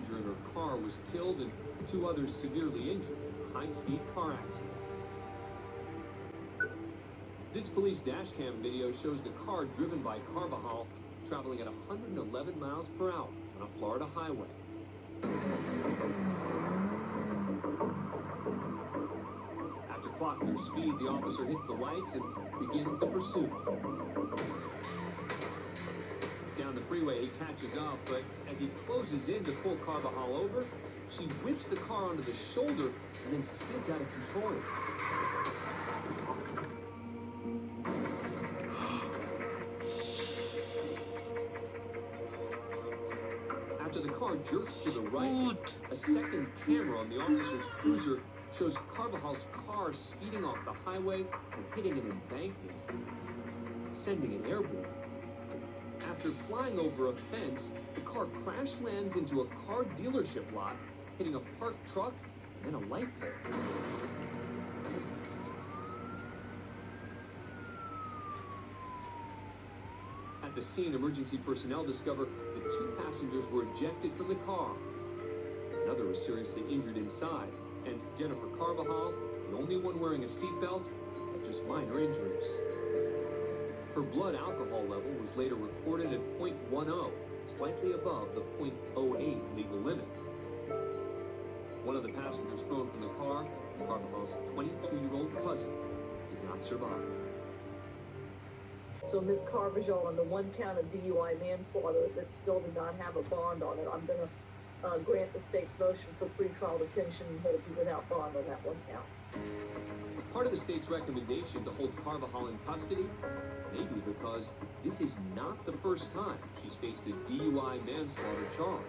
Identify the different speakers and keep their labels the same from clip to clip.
Speaker 1: passenger in her car was killed and 2 others severely injured in a high-speed car accident. This police dash cam video shows the car driven by Carvajal traveling at 111 miles per hour on a Florida highway. After clocking her speed, the officer hits the lights and begins the pursuit. Down the freeway, he catches up, but as he closes in to pull Carvajal over, she whips the car onto the shoulder and then skids out of control. After the car jerks to the right, a second camera on the officer's cruiser shows Carvajal's car speeding off the highway and hitting an embankment, sending it airborne. After flying over a fence, the car crash lands into a car dealership lot, hitting a parked truck and then a light pole. At the scene, emergency personnel discover the 2 passengers were ejected from the car. Another was seriously injured inside, and Jennifer Carvajal, the only one wearing a seatbelt, had just minor injuries. Her blood alcohol level was later recorded at 0.10, slightly above the 0.08 legal limit. One of the passengers thrown from the car, Carvajal's 22-year-old cousin, did not survive.
Speaker 2: So Ms. Carvajal, on the 1 count of DUI manslaughter that still did not have a bond on it, I'm going to grant the state's motion for pretrial detention and hold you without bond on that 1 count.
Speaker 1: Part of the state's recommendation to hold Carvajal in custody may be because this is not the first time she's faced a DUI manslaughter charge.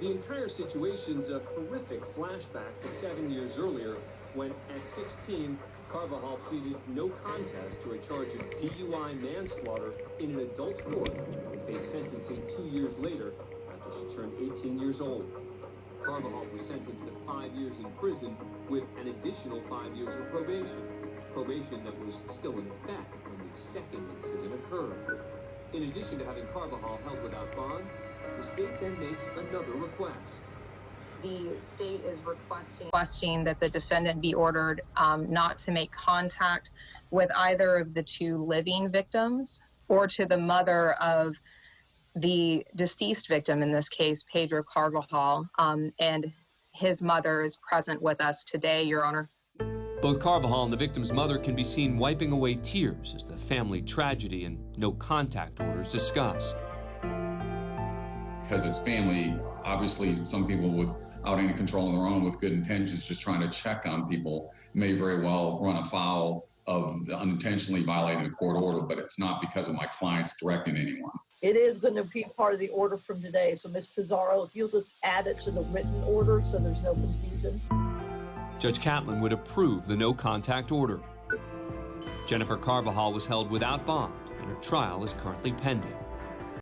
Speaker 1: The entire situation's a horrific flashback to 7 years earlier when, at 16, Carvajal pleaded no contest to a charge of DUI manslaughter in an adult court and faced sentencing 2 years later after she turned 18 years old. Carvajal was sentenced to 5 years in prison with an additional 5 years of probation that was still in effect when the second incident occurred. In addition to having Carvajal held without bond, the state then makes another request.
Speaker 3: The state is requesting that the defendant be ordered not to make contact with either of the 2 living victims or to the mother of the deceased victim, in this case, Pedro Carvajal, and his mother is present with us today, Your Honor.
Speaker 1: Both Carvajal and the victim's mother can be seen wiping away tears as the family tragedy and no contact order is discussed.
Speaker 4: Because it's family, obviously some people without any control of their own with good intentions just trying to check on people may very well run afoul of unintentionally violating a court order, but it's not because of my clients directing anyone.
Speaker 2: It is going to be part of the order from today. So Ms. Pizarro, if you'll just add it to the written order so there's no confusion.
Speaker 1: Judge Catlin would approve the no contact order. Jennifer Carvajal was held without bond and her trial is currently pending.